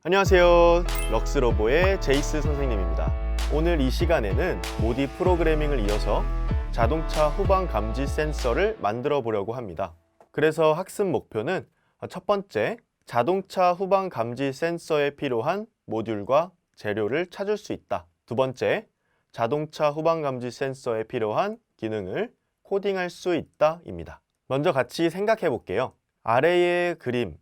안녕하세요. 럭스로보의 제이스 선생님입니다. 오늘 이 시간에는 모디 프로그래밍을 이어서 자동차 후방 감지 센서를 만들어 보려고 합니다. 그래서 학습 목표는 첫 번째, 자동차 후방 감지 센서에 필요한 모듈과 재료를 찾을 수 있다. 두 번째, 자동차 후방 감지 센서에 필요한 기능을 코딩할 수 있다입니다. 먼저 같이 생각해 볼게요. 아래의 그림,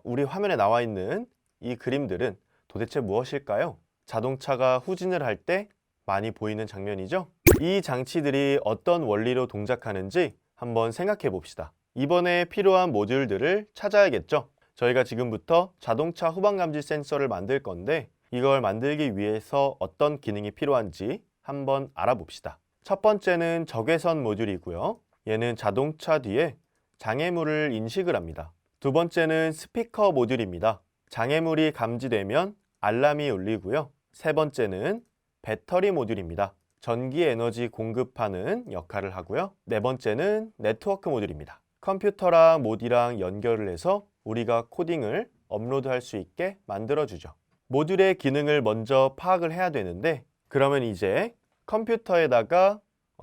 우리 화면에 나와 있는 이 그림들은 도대체 무엇일까요? 자동차가 후진을 할 때 많이 보이는 장면이죠? 이 장치들이 어떤 원리로 동작하는지 한번 생각해 봅시다. 이번에 필요한 모듈들을 찾아야겠죠? 저희가 지금부터 자동차 후방 감지 센서를 만들 건데 이걸 만들기 위해서 어떤 기능이 필요한지 한번 알아봅시다. 첫 번째는 적외선 모듈이고요. 얘는 자동차 뒤에 장애물을 인식을 합니다. 두 번째는 스피커 모듈입니다. 장애물이 감지되면 알람이 울리고요. 세 번째는 배터리 모듈입니다. 전기 에너지 공급하는 역할을 하고요. 네 번째는 네트워크 모듈입니다. 컴퓨터랑 모디랑 연결을 해서 우리가 코딩을 업로드할 수 있게 만들어주죠. 모듈의 기능을 먼저 파악을 해야 되는데 그러면 이제 컴퓨터에다가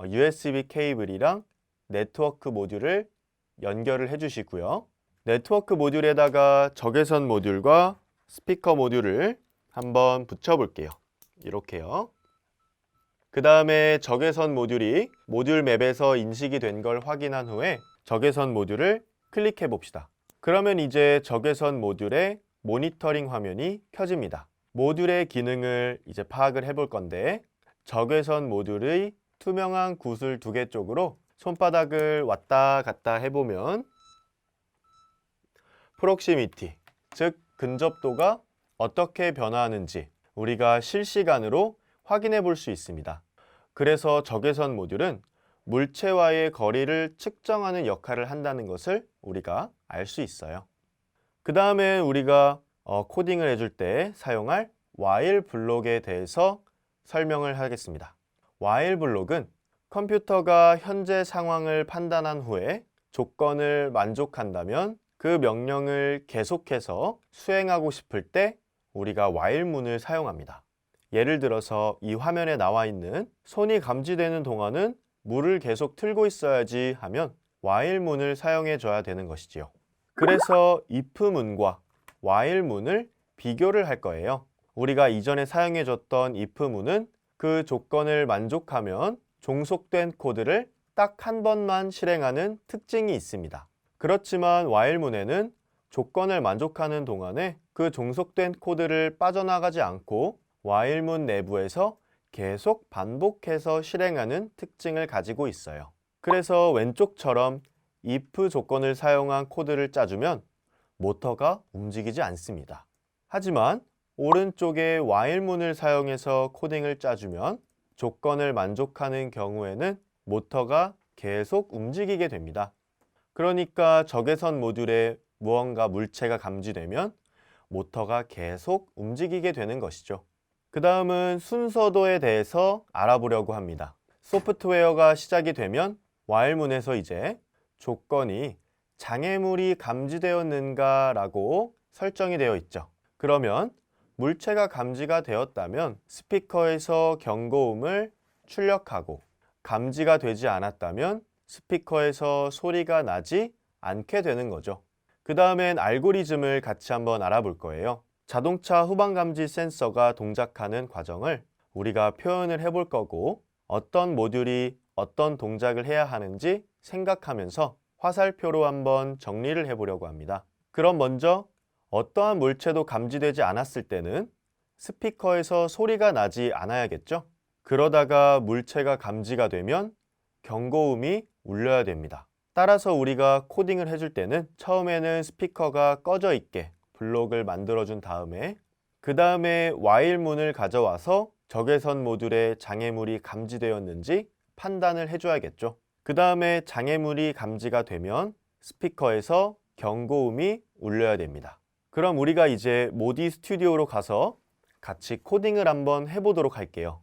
USB 케이블이랑 네트워크 모듈을 연결을 해주시고요. 네트워크 모듈에다가 적외선 모듈과 스피커 모듈을 한번 붙여볼게요. 이렇게요. 그 다음에 적외선 모듈이 모듈 맵에서 인식이 된 걸 확인한 후에 적외선 모듈을 클릭해 봅시다. 그러면 이제 적외선 모듈의 모니터링 화면이 켜집니다. 모듈의 기능을 이제 파악을 해볼 건데 적외선 모듈의 투명한 구슬 2개 쪽으로 손바닥을 왔다 갔다 해보면 프록시미티, 즉 근접도가 어떻게 변화하는지 우리가 실시간으로 확인해 볼 수 있습니다. 그래서 적외선 모듈은 물체와의 거리를 측정하는 역할을 한다는 것을 우리가 알 수 있어요. 그 다음에 우리가 코딩을 해줄 때 사용할 while 블록에 대해서 설명을 하겠습니다. while 블록은 컴퓨터가 현재 상황을 판단한 후에 조건을 만족한다면 그 명령을 계속해서 수행하고 싶을 때 우리가 while문을 사용합니다. 예를 들어서 이 화면에 나와 있는 손이 감지되는 동안은 물을 계속 틀고 있어야지 하면 while문을 사용해 줘야 되는 것이지요. 그래서 if문과 while문을 비교를 할 거예요. 우리가 이전에 사용해 줬던 if문은 그 조건을 만족하면 종속된 코드를 딱 한 번만 실행하는 특징이 있습니다. 그렇지만 while문에는 조건을 만족하는 동안에 그 종속된 코드를 빠져나가지 않고 while문 내부에서 계속 반복해서 실행하는 특징을 가지고 있어요. 그래서 왼쪽처럼 if 조건을 사용한 코드를 짜주면 모터가 움직이지 않습니다. 하지만 오른쪽에 while문을 사용해서 코딩을 짜주면 조건을 만족하는 경우에는 모터가 계속 움직이게 됩니다. 그러니까 적외선 모듈에 무언가 물체가 감지되면 모터가 계속 움직이게 되는 것이죠. 그 다음은 순서도에 대해서 알아보려고 합니다. 소프트웨어가 시작이 되면 while문에서 이제 조건이 장애물이 감지되었는가 라고 설정이 되어 있죠. 그러면 물체가 감지가 되었다면 스피커에서 경고음을 출력하고 감지가 되지 않았다면 스피커에서 소리가 나지 않게 되는 거죠. 그 다음엔 알고리즘을 같이 한번 알아볼 거예요. 자동차 후방 감지 센서가 동작하는 과정을 우리가 표현을 해볼 거고 어떤 모듈이 어떤 동작을 해야 하는지 생각하면서 화살표로 한번 정리를 해보려고 합니다. 그럼 먼저 어떠한 물체도 감지되지 않았을 때는 스피커에서 소리가 나지 않아야겠죠? 그러다가 물체가 감지가 되면 경고음이 울려야 됩니다. 따라서 우리가 코딩을 해줄 때는 처음에는 스피커가 꺼져 있게 블록을 만들어준 다음에 그 다음에 while문을 가져와서 적외선 모듈에 장애물이 감지되었는지 판단을 해줘야겠죠. 그 다음에 장애물이 감지가 되면 스피커에서 경고음이 울려야 됩니다. 그럼 우리가 이제 모디 스튜디오로 가서 같이 코딩을 한번 해보도록 할게요.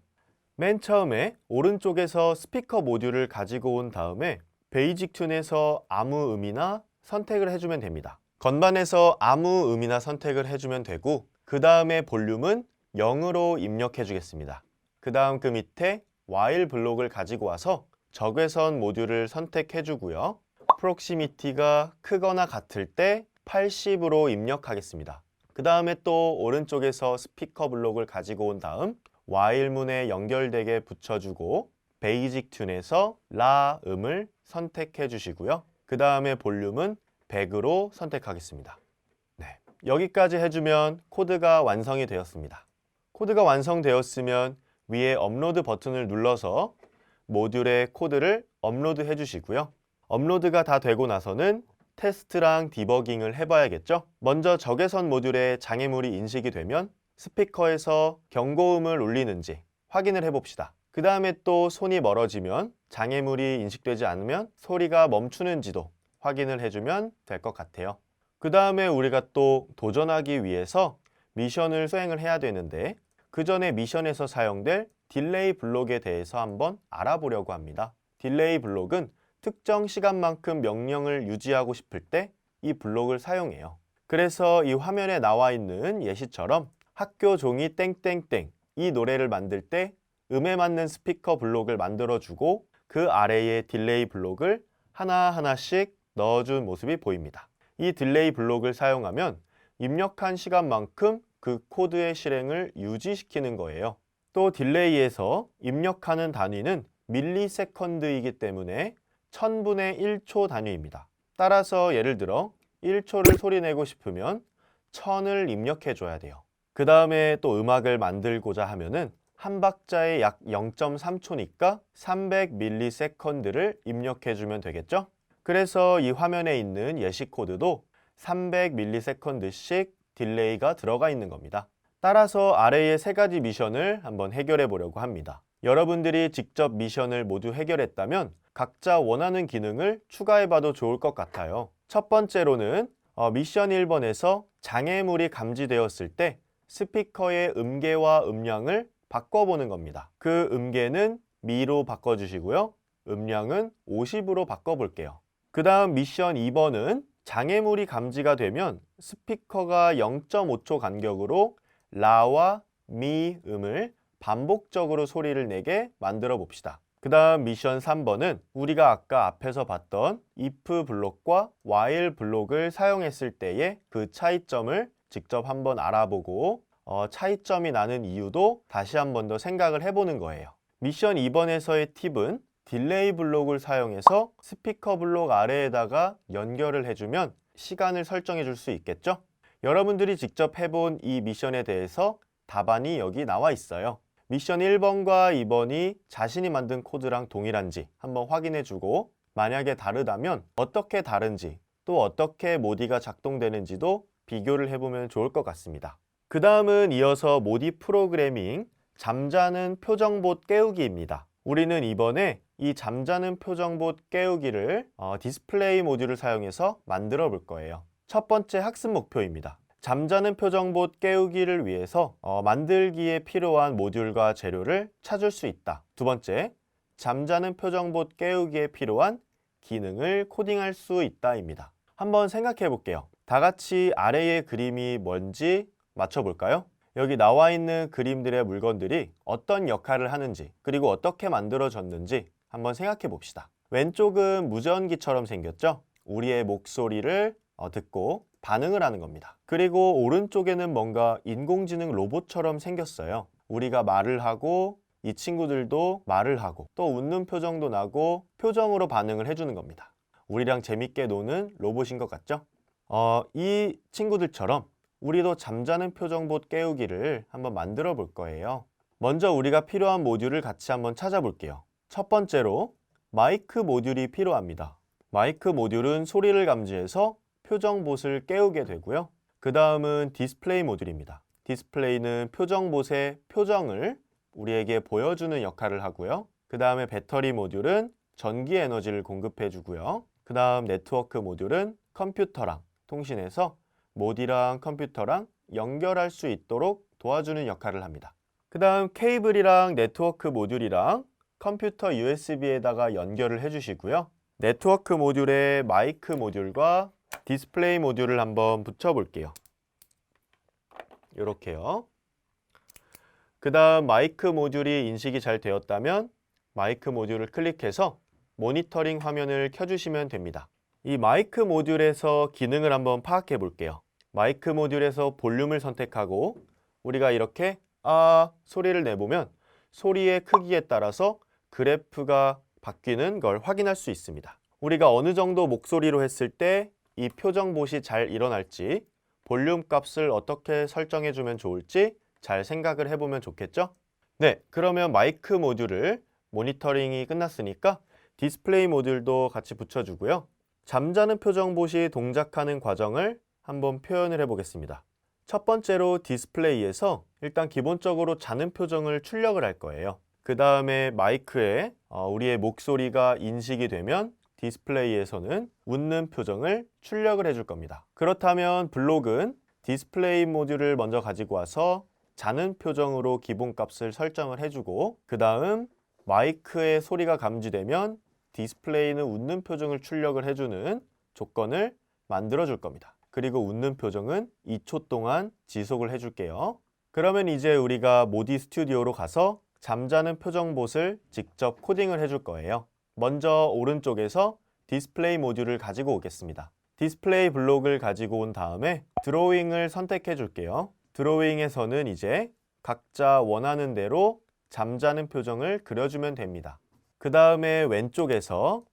맨 처음에 오른쪽에서 스피커 모듈을 가지고 온 다음에 베이직 튠에서 아무 음이나 선택을 해주면 됩니다. 건반에서 아무 음이나 선택을 해주면 되고 그 다음에 볼륨은 0으로 입력해 주겠습니다. 그 다음 그 밑에 while 블록을 가지고 와서 적외선 모듈을 선택해 주고요. 프록시미티가 크거나 같을 때 80으로 입력하겠습니다. 그 다음에 또 오른쪽에서 스피커 블록을 가지고 온 다음 while 문에 연결되게 붙여주고 베이직 튠에서 라 음을 선택해 주시고요. 그 다음에 볼륨은 100으로 선택하겠습니다. 네, 여기까지 해주면 코드가 완성이 되었습니다. 코드가 완성되었으면 위에 업로드 버튼을 눌러서 모듈의 코드를 업로드 해주시고요. 업로드가 다 되고 나서는 테스트랑 디버깅을 해봐야겠죠? 먼저 적외선 모듈에 장애물이 인식이 되면 스피커에서 경고음을 울리는지 확인을 해봅시다. 그 다음에 또 손이 멀어지면 장애물이 인식되지 않으면 소리가 멈추는지도 확인을 해주면 될 것 같아요. 그 다음에 우리가 또 도전하기 위해서 미션을 수행을 해야 되는데 그 전에 미션에서 사용될 딜레이 블록에 대해서 한번 알아보려고 합니다. 딜레이 블록은 특정 시간만큼 명령을 유지하고 싶을 때 이 블록을 사용해요. 그래서 이 화면에 나와 있는 예시처럼 학교 종이 땡땡땡 이 노래를 만들 때 음에 맞는 스피커 블록을 만들어주고 그 아래에 딜레이 블록을 하나하나씩 넣어준 모습이 보입니다. 이 딜레이 블록을 사용하면 입력한 시간만큼 그 코드의 실행을 유지시키는 거예요. 또 딜레이에서 입력하는 단위는 밀리세컨드이기 때문에 1000분의 1초 단위입니다. 따라서 예를 들어 1초를 소리내고 싶으면 1000을 입력해 줘야 돼요. 그 다음에 또 음악을 만들고자 하면은 한 박자에 약 0.3초니까 300ms를 입력해 주면 되겠죠? 그래서 이 화면에 있는 예시 코드도 300ms씩 딜레이가 들어가 있는 겁니다. 따라서 아래의 세 가지 미션을 한번 해결해 보려고 합니다. 여러분들이 직접 미션을 모두 해결했다면 각자 원하는 기능을 추가해 봐도 좋을 것 같아요. 첫 번째로는 미션 1번에서 장애물이 감지되었을 때 스피커의 음계와 음량을 바꿔보는 겁니다. 그 음계는 미로 바꿔주시고요. 음량은 50으로 바꿔볼게요. 그 다음 미션 2번은 장애물이 감지가 되면 스피커가 0.5초 간격으로 라와 미 음을 반복적으로 소리를 내게 만들어 봅시다. 그 다음 미션 3번은 우리가 아까 앞에서 봤던 if 블록과 while 블록을 사용했을 때의 그 차이점을 직접 한번 알아보고 차이점이 나는 이유도 다시 한 번 더 생각을 해보는 거예요. 미션 2번에서의 팁은 딜레이 블록을 사용해서 스피커 블록 아래에다가 연결을 해주면 시간을 설정해 줄 수 있겠죠? 여러분들이 직접 해본 이 미션에 대해서 답안이 여기 나와 있어요. 미션 1번과 2번이 자신이 만든 코드랑 동일한지 한번 확인해 주고 만약에 다르다면 어떻게 다른지 또 어떻게 모디가 작동되는지도 비교를 해보면 좋을 것 같습니다. 그 다음은 이어서 모디 프로그래밍 잠자는 표정봇 깨우기입니다. 우리는 이번에 이 잠자는 표정봇 깨우기를 디스플레이 모듈을 사용해서 만들어 볼 거예요. 첫 번째 학습 목표입니다. 잠자는 표정봇 깨우기를 위해서 만들기에 필요한 모듈과 재료를 찾을 수 있다. 두 번째, 잠자는 표정봇 깨우기에 필요한 기능을 코딩할 수 있다입니다. 한번 생각해 볼게요. 다 같이 아래의 그림이 뭔지 맞춰볼까요? 여기 나와 있는 그림들의 물건들이 어떤 역할을 하는지 그리고 어떻게 만들어졌는지 한번 생각해 봅시다. 왼쪽은 무전기처럼 생겼죠? 우리의 목소리를 듣고 반응을 하는 겁니다. 그리고 오른쪽에는 뭔가 인공지능 로봇처럼 생겼어요. 우리가 말을 하고 이 친구들도 말을 하고 또 웃는 표정도 나고 표정으로 반응을 해주는 겁니다. 우리랑 재밌게 노는 로봇인 것 같죠? 이 친구들처럼 우리도 잠자는 표정봇 깨우기를 한번 만들어 볼 거예요. 먼저 우리가 필요한 모듈을 같이 한번 찾아볼게요. 첫 번째로 마이크 모듈이 필요합니다. 마이크 모듈은 소리를 감지해서 표정봇을 깨우게 되고요. 그 다음은 디스플레이 모듈입니다. 디스플레이는 표정봇의 표정을 우리에게 보여주는 역할을 하고요. 그 다음에 배터리 모듈은 전기 에너지를 공급해 주고요. 그 다음 네트워크 모듈은 컴퓨터랑 통신해서 모디랑 컴퓨터랑 연결할 수 있도록 도와주는 역할을 합니다. 그 다음 케이블이랑 네트워크 모듈이랑 컴퓨터 USB에다가 연결을 해주시고요. 네트워크 모듈에 마이크 모듈과 디스플레이 모듈을 한번 붙여볼게요. 이렇게요. 그 다음 마이크 모듈이 인식이 잘 되었다면 마이크 모듈을 클릭해서 모니터링 화면을 켜주시면 됩니다. 이 마이크 모듈에서 기능을 한번 파악해 볼게요. 마이크 모듈에서 볼륨을 선택하고 우리가 이렇게 소리를 내보면 소리의 크기에 따라서 그래프가 바뀌는 걸 확인할 수 있습니다. 우리가 어느 정도 목소리로 했을 때 이 표정봇이 잘 일어날지, 볼륨 값을 어떻게 설정해 주면 좋을지 잘 생각을 해보면 좋겠죠? 네, 그러면 마이크 모듈을 모니터링이 끝났으니까 디스플레이 모듈도 같이 붙여주고요. 잠자는 표정봇이 동작하는 과정을 한번 표현을 해보겠습니다. 첫 번째로 디스플레이에서 일단 기본적으로 자는 표정을 출력을 할 거예요. 그 다음에 마이크에 우리의 목소리가 인식이 되면 디스플레이에서는 웃는 표정을 출력을 해줄 겁니다. 그렇다면 블록은 디스플레이 모듈을 먼저 가지고 와서 자는 표정으로 기본값을 설정을 해주고 그 다음 마이크의 소리가 감지되면 디스플레이는 웃는 표정을 출력을 해주는 조건을 만들어 줄 겁니다. 그리고 웃는 표정은 2초 동안 지속을 해줄게요. 그러면 이제 우리가 모디 스튜디오로 가서 잠자는 표정봇을 직접 코딩을 해줄 거예요. 먼저 오른쪽에서 디스플레이 모듈을 가지고 오겠습니다. 디스플레이 블록을 가지고 온 다음에 드로잉을 선택해 줄게요. 드로잉에서는 이제 각자 원하는 대로 잠자는 표정을 그려주면 됩니다. 그 다음에 왼쪽에서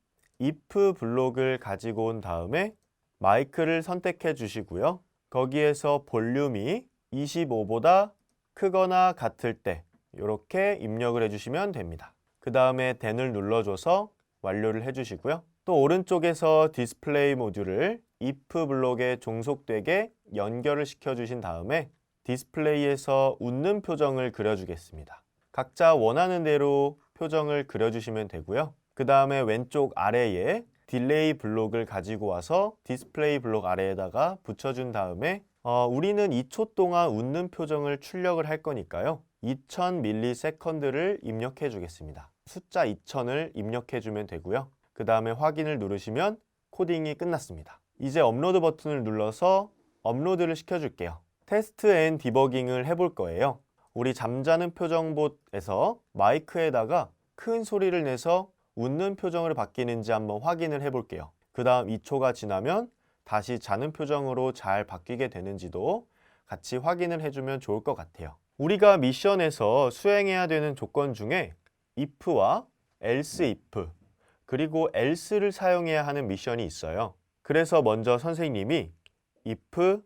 if 블록을 가지고 온 다음에 마이크를 선택해 주시고요. 거기에서 볼륨이 25보다 크거나 같을 때 이렇게 입력을 해주시면 됩니다. 그 다음에 then을 눌러줘서 완료를 해주시고요. 또 오른쪽에서 디스플레이 모듈을 if 블록에 종속되게 연결을 시켜주신 다음에 디스플레이에서 웃는 표정을 그려주겠습니다. 각자 원하는 대로 표정을 그려주시면 되고요. 그 다음에 왼쪽 아래에 딜레이 블록을 가지고 와서 디스플레이 블록 아래에다가 붙여준 다음에 우리는 2초 동안 웃는 표정을 출력을 할 거니까요. 2000ms를 입력해 주겠습니다. 숫자 2000을 입력해 주면 되고요. 그 다음에 확인을 누르시면 코딩이 끝났습니다. 이제 업로드 버튼을 눌러서 업로드를 시켜줄게요. 테스트 앤 디버깅을 해볼 거예요. 우리 잠자는 표정봇에서 마이크에다가 큰 소리를 내서 웃는 표정으로 바뀌는지 한번 확인을 해볼게요. 그 다음 2초가 지나면 다시 자는 표정으로 잘 바뀌게 되는지도 같이 확인을 해주면 좋을 것 같아요. 우리가 미션에서 수행해야 되는 조건 중에 if와 else if 그리고 else를 사용해야 하는 미션이 있어요. 그래서 먼저 선생님이 if,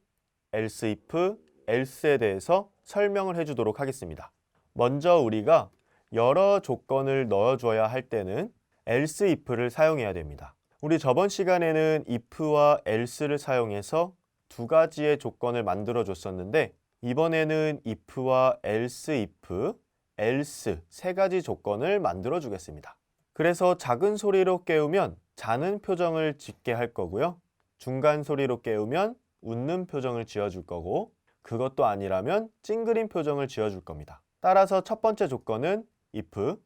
else if, else에 대해서 설명을 해주도록 하겠습니다. 먼저 우리가 여러 조건을 넣어줘야 할 때는 else if를 사용해야 됩니다. 우리 저번 시간에는 if와 else를 사용해서 두 가지의 조건을 만들어 줬었는데 이번에는 if와 else if, else 세 가지 조건을 만들어 주겠습니다. 그래서 작은 소리로 깨우면 자는 표정을 짓게 할 거고요. 중간 소리로 깨우면 웃는 표정을 지어줄 거고 그것도 아니라면 찡그린 표정을 지어줄 겁니다. 따라서 첫 번째 조건은 if,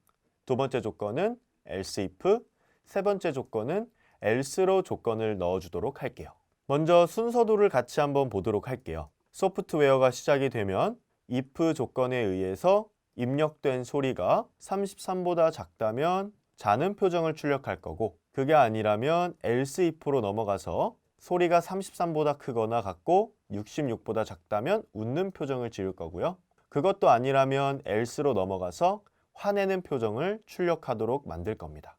두 번째 조건은 else if, 세 번째 조건은 else로 조건을 넣어주도록 할게요. 먼저 순서도를 같이 한번 보도록 할게요. 소프트웨어가 시작이 되면 if 조건에 의해서 입력된 소리가 33보다 작다면 자는 표정을 출력할 거고 그게 아니라면 else if로 넘어가서 소리가 33보다 크거나 같고 66보다 작다면 웃는 표정을 지을 거고요. 그것도 아니라면 else로 넘어가서 화내는 표정을 출력하도록 만들 겁니다.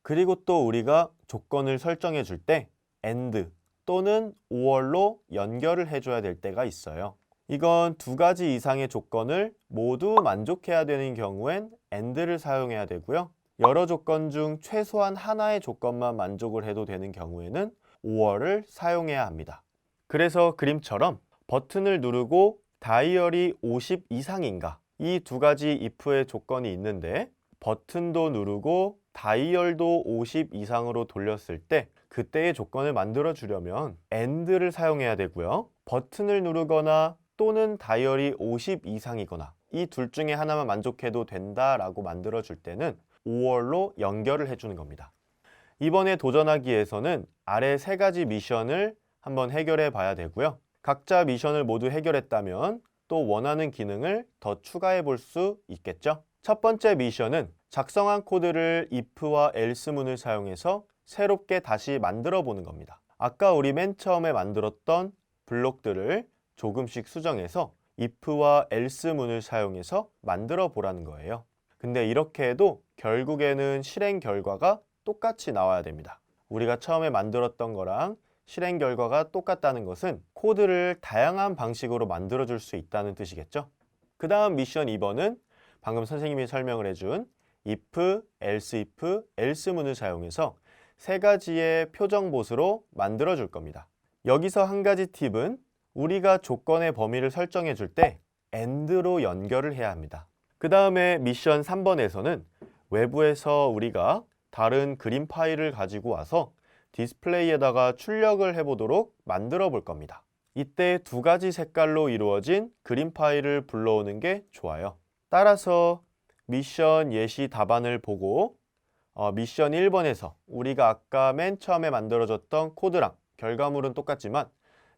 그리고 또 우리가 조건을 설정해 줄 때 and 또는 or로 연결을 해줘야 될 때가 있어요. 이건 두 가지 이상의 조건을 모두 만족해야 되는 경우엔 and를 사용해야 되고요. 여러 조건 중 최소한 하나의 조건만 만족을 해도 되는 경우에는 or를 사용해야 합니다. 그래서 그림처럼 버튼을 누르고 다이얼이 50 이상인가 이 두 가지 if의 조건이 있는데 버튼도 누르고 다이얼도 50 이상으로 돌렸을 때 그때의 조건을 만들어 주려면 and를 사용해야 되고요. 버튼을 누르거나 또는 다이얼이 50 이상이거나 이 둘 중에 하나만 만족해도 된다라고 만들어 줄 때는 or로 연결을 해주는 겁니다. 이번에 도전하기 위해서는 아래 세 가지 미션을 한번 해결해 봐야 되고요. 각자 미션을 모두 해결했다면 또 원하는 기능을 더 추가해 볼 수 있겠죠. 첫 번째 미션은 작성한 코드를 if와 else문을 사용해서 새롭게 다시 만들어 보는 겁니다. 아까 우리 맨 처음에 만들었던 블록들을 조금씩 수정해서 if와 else문을 사용해서 만들어 보라는 거예요. 근데 이렇게 해도 결국에는 실행 결과가 똑같이 나와야 됩니다. 우리가 처음에 만들었던 거랑 실행 결과가 똑같다는 것은 코드를 다양한 방식으로 만들어 줄 수 있다는 뜻이겠죠. 그 다음 미션 2번은 방금 선생님이 설명을 해준 if, else if, else문을 사용해서 세 가지의 표정봇으로 만들어 줄 겁니다. 여기서 한 가지 팁은 우리가 조건의 범위를 설정해 줄 때 and로 연결을 해야 합니다. 그 다음에 미션 3번에서는 외부에서 우리가 다른 그림 파일을 가지고 와서 디스플레이에다가 출력을 해보도록 만들어 볼 겁니다. 이때 두 가지 색깔로 이루어진 그림 파일을 불러오는 게 좋아요. 따라서 미션 예시 답안을 보고 미션 1번에서 우리가 아까 맨 처음에 만들어졌던 코드랑 결과물은 똑같지만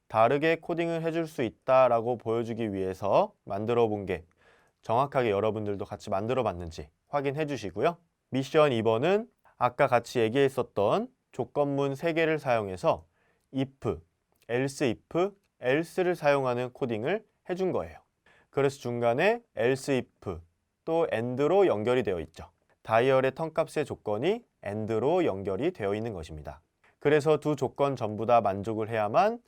다르게 코딩을 해줄 수 있다라고 보여주기 위해서 만들어 본 게 정확하게 여러분들도 같이 만들어 봤는지 확인해 주시고요. 미션 2번은 아까 같이 얘기했었던 조건문 3개를 사용해서 if, else if, else를 사용하는 코딩을 해준 거예요. 그래서 중간에 else if 또 and로 연결이 되어 있죠. 다이얼의 턴값의 조건이 and로 연결이 되어 있는 것입니다. 그래서 두 조건 전부 다 만족을 해야만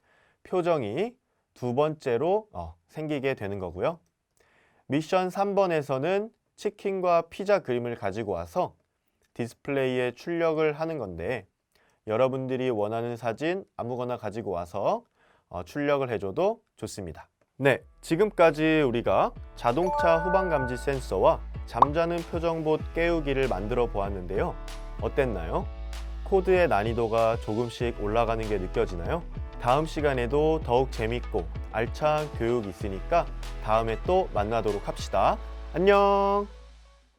표정이 두 번째로 생기게 되는 거고요. 미션 3번에서는 치킨과 피자 그림을 가지고 와서 디스플레이에 출력을 하는 건데 여러분들이 원하는 사진 아무거나 가지고 와서 출력을 해줘도 좋습니다. 네, 지금까지 우리가 자동차 후방 감지 센서와 잠자는 표정봇 깨우기를 만들어 보았는데요. 어땠나요? 코드의 난이도가 조금씩 올라가는 게 느껴지나요? 다음 시간에도 더욱 재밌고 알찬 교육 있으니까 다음에 또 만나도록 합시다. 안녕!